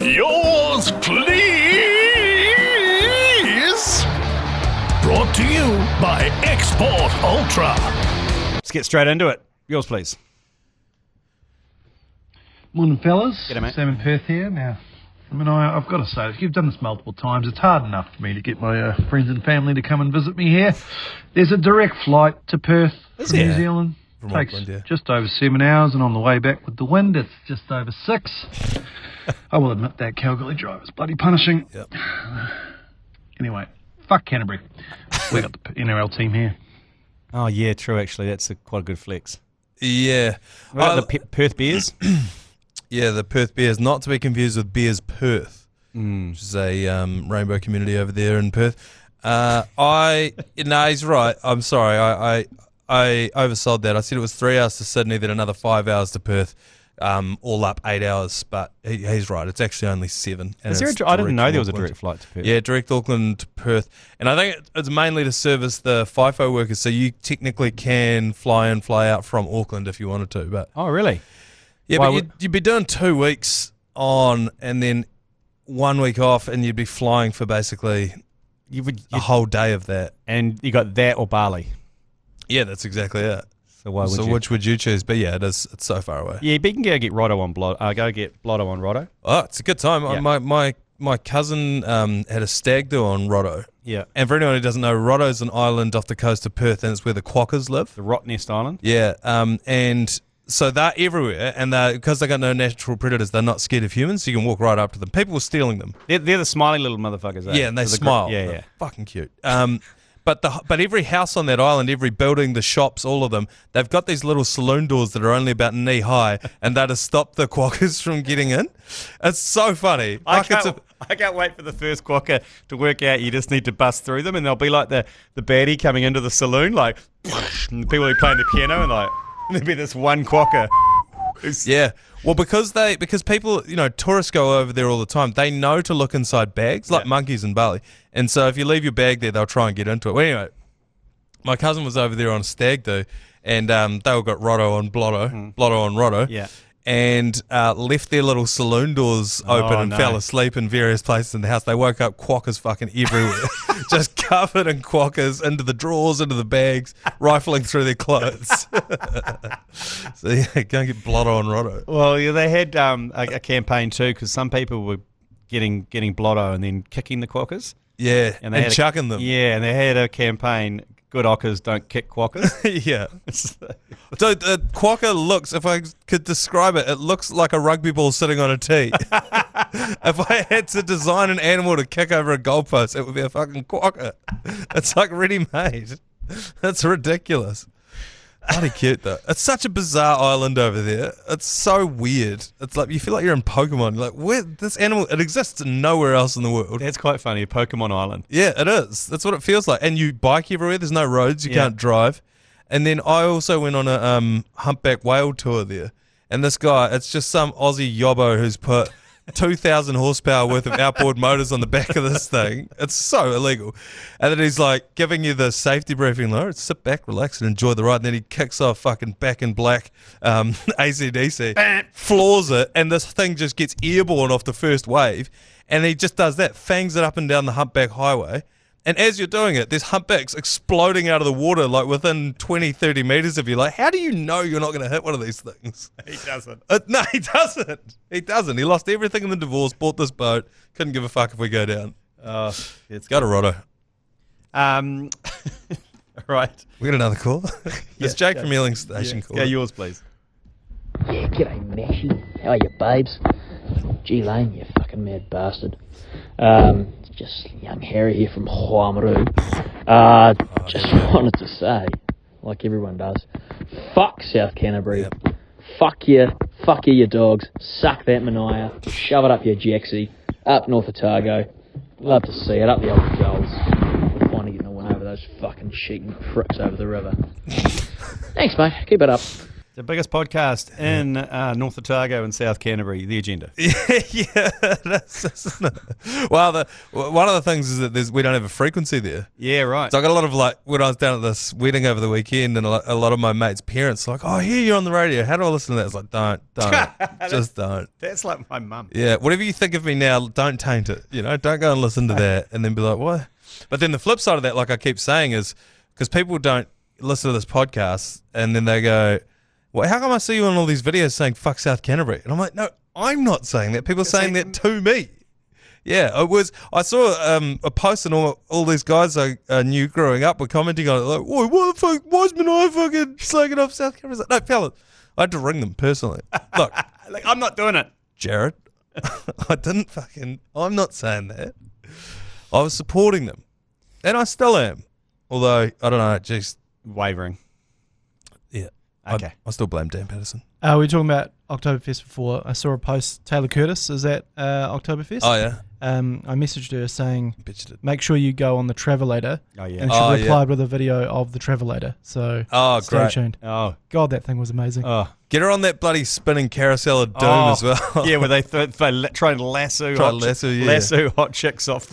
Speaker 4: Yours please. Brought to you by Export Ultra.
Speaker 1: Let's get straight into it. Yours please.
Speaker 5: Morning, fellas.
Speaker 1: G'day, mate.
Speaker 5: Sam in Perth here. Now, I mean, I've got to say, if you've done this multiple times, it's hard enough for me to get my friends and family to come and visit me here. There's a direct flight to Perth from New Zealand.
Speaker 2: From
Speaker 5: Takes
Speaker 2: Auckland,
Speaker 5: just over 7 hours, and on the way back with the wind, it's just over 6. I will admit that Kalgoorlie drive is bloody punishing.
Speaker 2: Yep.
Speaker 5: Anyway, fuck Canterbury. We got the NRL team here.
Speaker 1: Oh, yeah, true, actually. That's quite a good flex.
Speaker 2: Yeah.
Speaker 1: What about the Perth Bears?
Speaker 2: Yeah, the Perth Bears, not to be confused with Bears Perth, which is a rainbow community over there in Perth. No, he's right. I'm sorry. I oversold that. I said it was 3 hours to Sydney, then another 5 hours to Perth, all up 8 hours. But he's right. It's actually only 7.
Speaker 1: I didn't know there was a direct flight to Perth.
Speaker 2: Yeah, direct Auckland to Perth. And I think it's mainly to service the FIFO workers, so you technically can fly in, fly out from Auckland if you wanted to. But
Speaker 1: oh, really?
Speaker 2: Yeah, but you'd be doing 2 weeks on and then 1 week off, and you'd be flying for basically a whole day of that.
Speaker 1: And you got that or Bali.
Speaker 2: Yeah, that's exactly it.
Speaker 1: So which
Speaker 2: would you choose? But yeah, it's so far away.
Speaker 1: Yeah, but you can go get Roto on go get Blotto on Roto.
Speaker 2: Oh, it's a good time.
Speaker 1: Yeah.
Speaker 2: My cousin had a stag do on Roto.
Speaker 1: Yeah.
Speaker 2: And for anyone who doesn't know, Roto's an island off the coast of Perth, and it's where the quokkas live.
Speaker 1: The Rottnest Island.
Speaker 2: Yeah. And so they're everywhere, and because they got no natural predators, they're not scared of humans, so you can walk right up to them. People were stealing them.
Speaker 1: They're the smiling little motherfuckers.
Speaker 2: Yeah, and they smile.
Speaker 1: Yeah.
Speaker 2: Fucking cute. But every house on that island, every building, the shops, all of them, they've got these little saloon doors that are only about knee high, and they're to stop the quokkas from getting in. It's so funny.
Speaker 1: I can't wait for the first quokka to work out. You just need to bust through them, and they'll be like the baddie coming into the saloon, like, and the people who are playing the piano, and like, there'll be this one quokka.
Speaker 2: Yeah. Well, because people, tourists go over there all the time. They know to look inside bags, like monkeys in Bali. And so if you leave your bag there, they'll try and get into it. Well, anyway, my cousin was over there on a stag do, and they all got Roto on Blotto, Blotto on Roto.
Speaker 1: Yeah.
Speaker 2: And left their little saloon doors open and fell asleep in various places in the house. They woke up quokkas fucking everywhere, just covered in quokkas, into the drawers, into the bags, rifling through their clothes. So yeah, go and get Blotto on Roto.
Speaker 1: Well, yeah, they had a campaign too, because some people were getting Blotto and then kicking the quokkas.
Speaker 2: Yeah, and chucking them.
Speaker 1: Yeah, and they had a campaign. Good ockers don't kick quokkas.
Speaker 2: Yeah. So the quokka looks, if I could describe it, it looks like a rugby ball sitting on a tee. If I had to design an animal to kick over a goalpost, it would be a fucking quokka. It's like ready-made. That's ridiculous. Bloody cute, though. It's such a bizarre island over there. It's so weird. It's like you feel like you're in Pokemon. You're like, where this animal? It exists nowhere else in the world.
Speaker 1: That's quite funny. A Pokemon island.
Speaker 2: Yeah, it is. That's what it feels like. And you bike everywhere. There's no roads. You can't drive. And then I also went on a humpback whale tour there. And this guy, it's just some Aussie yobbo who's put 2,000 horsepower worth of outboard motors on the back of this thing. It's so illegal. And then he's like giving you the safety briefing, like, sit back, relax, and enjoy the ride. And then he kicks off fucking Back in Black AC/DC, floors it, and this thing just gets airborne off the first wave. And he just does that, fangs it up and down the humpback highway. And as you're doing it, there's humpbacks exploding out of the water, like within 20, 30 meters of you. Like, how do you know you're not going to hit one of these things?
Speaker 1: He doesn't.
Speaker 2: No, he doesn't. He doesn't. He lost everything in the divorce, bought this boat, couldn't give a fuck if we go down. It's got a Roto.
Speaker 1: Right.
Speaker 2: We got another call. It's Jake from Ealing Station calling.
Speaker 1: Yeah, yours, please.
Speaker 6: Yeah, g'day, Mashy. How are you, babes? G Lane, you fucking mad bastard. Just young Harry here from Huamaru. Just wanted to say, like everyone does, fuck South Canterbury.
Speaker 2: Yep.
Speaker 6: Fuck you, you dogs. Suck that Manaia. Shove it up your jacksie. Up North Otago. Love to see it. Up the old goals. We're finally getting a win over those fucking cheating pricks over the river. Thanks, mate. Keep it up.
Speaker 1: The biggest podcast in North Otago and South Canterbury, The Agenda.
Speaker 2: Yeah. Well, one of the things is that we don't have a frequency there.
Speaker 1: Yeah, right.
Speaker 2: So I got a lot of, when I was down at this wedding over the weekend, and a lot of my mates' parents were like, oh, here you're on the radio. How do I listen to that? It's like, don't. Just don't.
Speaker 1: That's like my mum.
Speaker 2: Yeah, whatever you think of me now, don't taint it. Don't go and listen to that and then be like, what? But then the flip side of that, like I keep saying, is because people don't listen to this podcast and then they go, well, how come I see you on all these videos saying fuck South Canterbury? And I'm like, no, I'm not saying that. People are saying that to me. Yeah, it was. I saw a post and all these guys I knew growing up were commenting on it like, "Whoa, what the fuck? Why is Manaia fucking slagging off South Canberra?" No, fellas, I had to ring them personally. Look,
Speaker 1: like, I'm not doing it,
Speaker 2: Jared. I'm not saying that. I was supporting them, and I still am. Although I don't know, just
Speaker 1: wavering.
Speaker 2: Yeah.
Speaker 1: Okay.
Speaker 2: I still blame Dan Patterson.
Speaker 3: We were talking about Oktoberfest before. I saw a post. Taylor Curtis is at Oktoberfest.
Speaker 2: Oh yeah.
Speaker 3: I messaged her saying,
Speaker 2: Bitched it.
Speaker 3: make sure you go on the Travelator.
Speaker 1: Oh yeah.
Speaker 3: And she replied with a video of the Travelator. So stay
Speaker 2: great.
Speaker 3: tuned.
Speaker 1: Oh
Speaker 3: God, that thing was amazing.
Speaker 1: oh
Speaker 2: Get her on that bloody spinning carousel of doom as well.
Speaker 1: yeah, where they try and lasso hot chicks off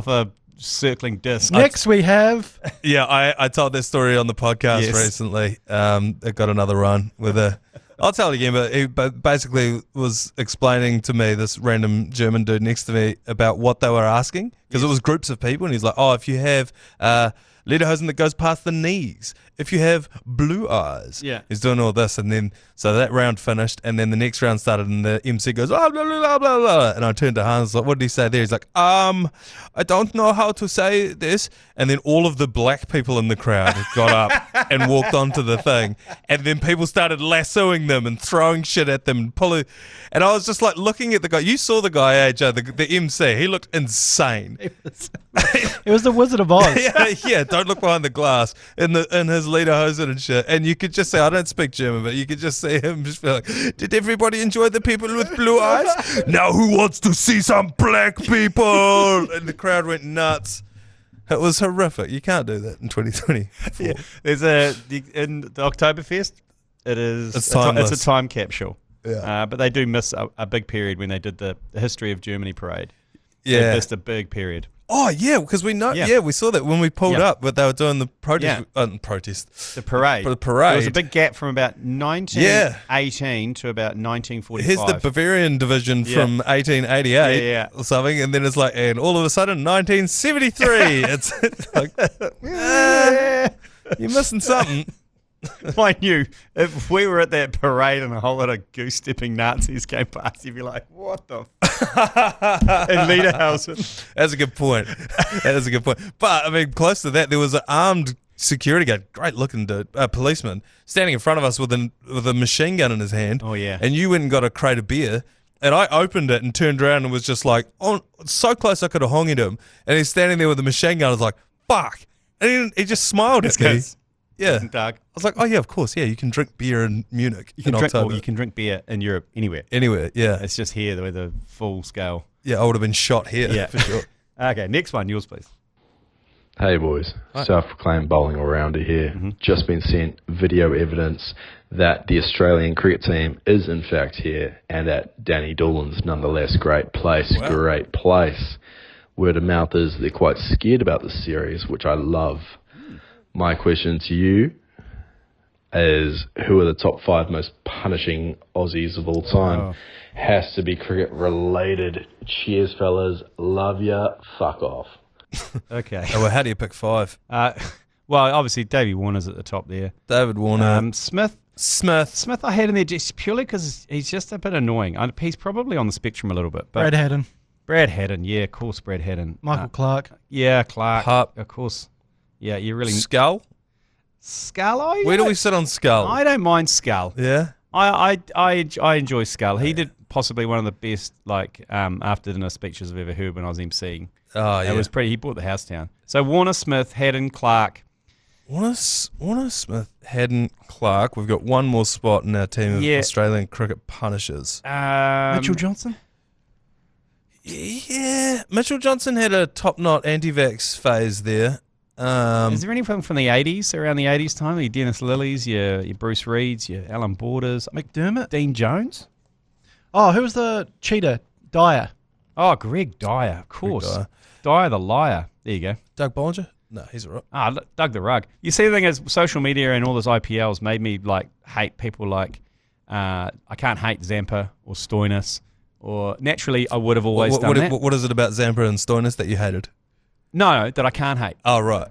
Speaker 1: a circling disc.
Speaker 3: Next we have
Speaker 2: Yeah, I told that story on the podcast recently. It got another run with a. I'll tell it again, but he basically was explaining to me, this random German dude next to me, about what they were asking, because it was groups of people, and he's like, "Oh, if you have lederhosen that goes past the knees, if you have blue eyes," he's doing all this, and then so that round finished, and then the next round started, and the MC goes, "Oh, blah blah blah blah blah," and I turned to Hans like, "What did he say there?" He's like, "I don't know how to say this," and then all of the black people in the crowd got up and walked onto the thing, and then people started lassoing them and throwing shit at them and pulling, and I was just like looking at the guy. You saw the guy, Joe, the MC. He looked insane.
Speaker 3: it was the Wizard of Oz.
Speaker 2: yeah. Don't look behind the glass in his lederhosen and shit. And you could just say, I don't speak German, but you could just see him just be like, "Did everybody enjoy the people with blue eyes? Now who wants to see some black people?" And the crowd went nuts. It was horrific. You can't do that in 2020.
Speaker 1: Yeah. There's in the Oktoberfest. It's a time capsule.
Speaker 2: Yeah.
Speaker 1: But they do miss a big period when they did the History of Germany parade.
Speaker 2: Yeah.
Speaker 1: They missed a big period.
Speaker 2: Oh, yeah, because we know. Yeah, we saw that when we pulled up, but they were doing the protest.
Speaker 1: The parade.
Speaker 2: The parade.
Speaker 1: There was a big gap from about 1918 to about 1945.
Speaker 2: Here's the Bavarian division from 1888 or something, and then it's like, and all of a sudden, 1973. It's like, you're missing something.
Speaker 1: I knew if we were at that parade and a whole lot of goose-stepping Nazis came past, you'd be like, "What the f-" in Lederhosen.
Speaker 2: That's a good point. That is a good point. But, I mean, close to that, there was an armed security guard, great-looking dude, policeman, standing in front of us with a machine gun in his hand.
Speaker 1: Oh, yeah.
Speaker 2: And you went and got a crate of beer. And I opened it and turned around and was just like, so close I could have hung into him. And he's standing there with a machine gun. I was like, "Fuck." And he just smiled at me. Yeah,
Speaker 1: Doug.
Speaker 2: I was like, "Oh yeah, of course, yeah. You can drink beer in Munich.
Speaker 1: You can drink beer in Europe anywhere.
Speaker 2: Yeah.
Speaker 1: It's just here with a full scale.
Speaker 2: Yeah, I would have been shot here for sure.
Speaker 1: Okay, next one, yours, please.
Speaker 7: Hey boys, self-proclaimed bowling all-rounder here.
Speaker 1: Mm-hmm.
Speaker 7: Just been sent video evidence that the Australian cricket team is in fact here, and at Danny Doolan's nonetheless great place.
Speaker 2: Wow.
Speaker 7: Great place. Word of mouth is they're quite scared about this series, which I love. My question to you is, who are the top 5 most punishing Aussies of all time?
Speaker 1: Oh.
Speaker 7: Has to be cricket related. Cheers, fellas. Love ya. Fuck off.
Speaker 1: Okay.
Speaker 2: Oh, well, how do you pick 5?
Speaker 1: Well, obviously, Davey Warner's at the top there.
Speaker 2: David Warner.
Speaker 1: Smith, I had in there just purely because he's just a bit annoying. He's probably on the spectrum a little bit. But
Speaker 3: Brad Haddon.
Speaker 1: Yeah, of course, Brad Haddon.
Speaker 3: Michael Clark.
Speaker 1: Yeah, Clark.
Speaker 2: Pup.
Speaker 1: Of course. Yeah, you really...
Speaker 2: Skull?
Speaker 1: Skull?
Speaker 2: Where do we sit on Skull?
Speaker 1: I don't mind Skull.
Speaker 2: Yeah?
Speaker 1: I enjoy Skull. He did possibly one of the best after dinner speeches I've ever heard when I was emceeing.
Speaker 2: Oh, yeah.
Speaker 1: It was pretty... He brought the house down. So Warner, Smith, Haddon, Clark.
Speaker 2: Warner, Smith, Haddon, Clark. We've got one more spot in our team of Australian cricket punishers.
Speaker 3: Mitchell Johnson?
Speaker 2: Yeah. Mitchell Johnson had a top-knot anti-vax phase there.
Speaker 1: Is there anyone from the 80s, around the 80s time? Your Dennis Lillies, your Bruce Reeds, your Alan Borders,
Speaker 3: McDermott,
Speaker 1: Dean Jones?
Speaker 3: Oh, who was the cheater? Dyer.
Speaker 1: Oh, Greg Dyer, of course. Dyer the liar. There you go.
Speaker 2: Doug Bollinger? No, he's all
Speaker 1: right. Doug the rug. You see, the thing is, social media and all those IPLs made me hate people like, I can't hate Zampa or Stoinis, or naturally I would have always done that.
Speaker 2: What is it about Zampa and Stoinis that you hated?
Speaker 1: No, that I can't hate.
Speaker 2: Oh, right.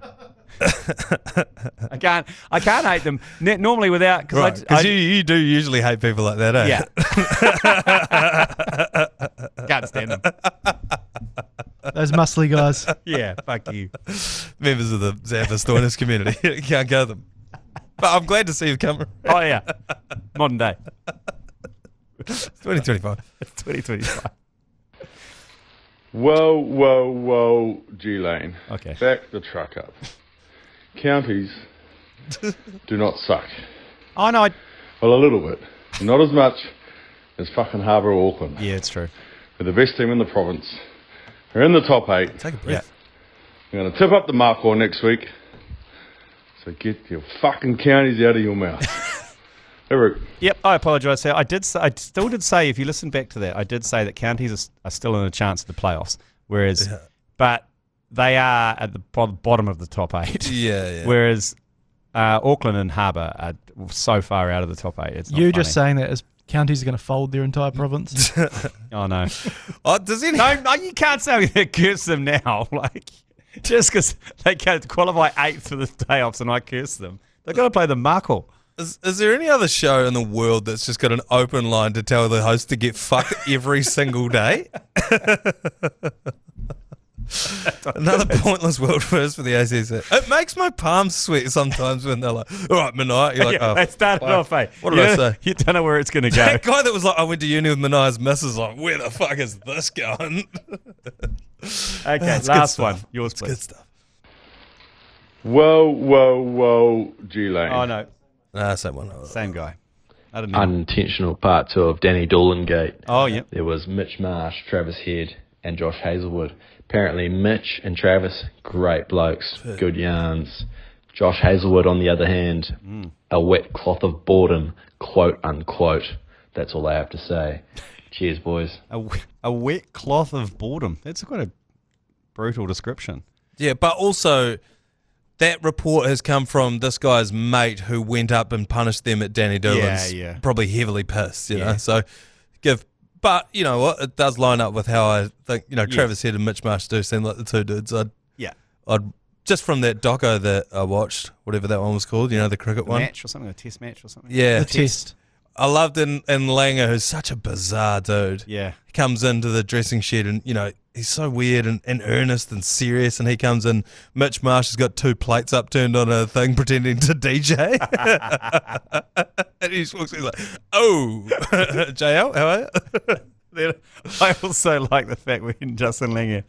Speaker 1: I can't hate them normally without...
Speaker 2: Because you do usually hate people like that, eh?
Speaker 1: Yeah. Can't stand them.
Speaker 3: Those muscly guys.
Speaker 1: Yeah, fuck you.
Speaker 2: Members of the Zampa Stoiners community. You can't go them. But I'm glad to see you come.
Speaker 1: Oh, yeah. Modern day.
Speaker 2: It's 2025.
Speaker 1: It's 2025.
Speaker 8: Whoa, G Lane.
Speaker 1: Okay.
Speaker 8: Back the truck up. Counties do not suck.
Speaker 1: Oh, no.
Speaker 8: Well, a little bit. Not as much as fucking Harbour or Auckland.
Speaker 1: Yeah, it's true.
Speaker 8: We're the best team in the province. We're in the top 8.
Speaker 2: Take a breath.
Speaker 8: We're going to tip up the marker next week. So get your fucking counties out of your mouth. Eric.
Speaker 1: Yep, I apologise, sir. I still did say, if you listen back to that, I did say that counties are still in a chance of the playoffs. Whereas, but they are at the bottom of the top 8.
Speaker 2: Yeah.
Speaker 1: Whereas Auckland and Harbour are so far out of the top 8. It's not
Speaker 3: you
Speaker 1: funny.
Speaker 3: just saying that as counties are going to fold their entire province.
Speaker 1: Oh, no.
Speaker 2: Does any?
Speaker 1: No, you can't say that. Curse them now. Like, just because they can't qualify 8th for the playoffs and I curse them. They've got to play the Markle.
Speaker 2: Is there any other show in the world that's just got an open line to tell the host to get fucked every single day? Another pointless world first for the ACC. It makes my palms sweat sometimes when they're like, all right, Manaia. You're like, oh,
Speaker 1: they started off, eh?
Speaker 2: What did I say?
Speaker 1: You don't know where it's going to go.
Speaker 2: That guy that was like, I went to uni with Manaia's missus, like, where the fuck is this going?
Speaker 1: Okay, last one. Yours, please.
Speaker 2: Good stuff.
Speaker 8: Whoa, G Lane.
Speaker 1: Oh, no.
Speaker 2: Nah, same one.
Speaker 1: Same guy. I don't know.
Speaker 7: Unintentional part 2 of Danny Doolingate.
Speaker 1: Oh, yeah.
Speaker 7: There was Mitch Marsh, Travis Head, and Josh Hazelwood. Apparently, Mitch and Travis, great blokes, good yarns. Josh Hazelwood, on the other hand, a wet cloth of boredom, quote unquote. That's all I have to say. Cheers, boys.
Speaker 1: A wet cloth of boredom. That's quite a brutal description.
Speaker 2: Yeah, but also that report has come from this guy's mate who went up and punished them at Danny Doolan's.
Speaker 1: Yeah.
Speaker 2: Probably heavily pissed, you know. So but you know what? It does line up with how I think, Travis Head and Mitch Marsh do seem like the two dudes. I'd just from that doco that I watched, whatever that one was called, the cricket one.
Speaker 1: Match or something, a test match or something.
Speaker 2: Yeah.
Speaker 3: The test.
Speaker 2: I loved in Langer, who's such a bizarre dude.
Speaker 1: Yeah.
Speaker 2: He comes into the dressing shed and, he's so weird and earnest and serious, and he comes in, Mitch Marsh has got 2 plates upturned on a thing pretending to DJ. And he just walks in like, oh, JL, how are you?
Speaker 1: I also like the fact when Justin Langer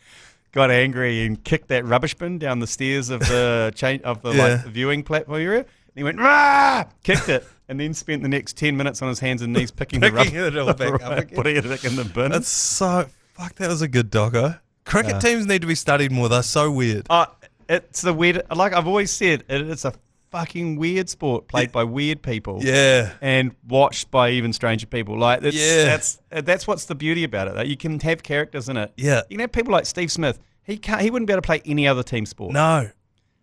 Speaker 1: got angry and kicked that rubbish bin down the stairs of the viewing platform area. And he went, rah! Kicked it. And then spent the next 10 minutes on his hands and knees picking it all back up again. Putting it in the bin.
Speaker 2: That's so... Fuck, that was a good doco. Cricket teams need to be studied more. They're so weird.
Speaker 1: It's a weird... Like I've always said, it's a fucking weird sport played by weird people.
Speaker 2: Yeah.
Speaker 1: And watched by even stranger people. Like, that's what's the beauty about it. Like, you can have characters in it.
Speaker 2: Yeah.
Speaker 1: You can have people like Steve Smith. He wouldn't be able to play any other team sport.
Speaker 2: No.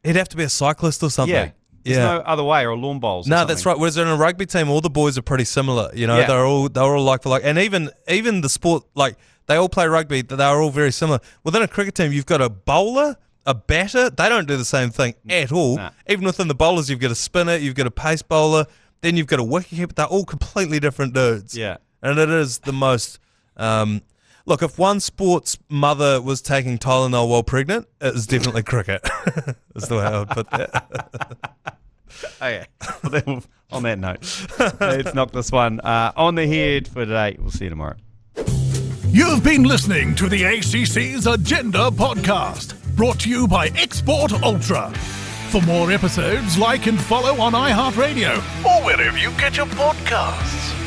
Speaker 2: He'd have to be a cyclist or something.
Speaker 1: Yeah. There's no other way, or lawn bowls.
Speaker 2: No, that's right. Whereas in a rugby team, all the boys are pretty similar. They're all like for like, and even the sport, like they all play rugby. They're all very similar. Within a cricket team, you've got a bowler, a batter. They don't do the same thing at all.
Speaker 1: Nah.
Speaker 2: Even within the bowlers, you've got a spinner, you've got a pace bowler, then you've got a wicketkeeper. They're all completely different dudes.
Speaker 1: Yeah,
Speaker 2: and it is the most. Look, if one sport's mother was taking Tylenol while pregnant, it was definitely cricket. That's the way I would put that.
Speaker 1: Okay. Well, then, on that note, let's knock this one on the head for today. We'll see you tomorrow.
Speaker 4: You've been listening to the ACC's Agenda podcast, brought to you by Export Ultra. For more episodes, like and follow on iHeartradio or wherever you get your podcasts.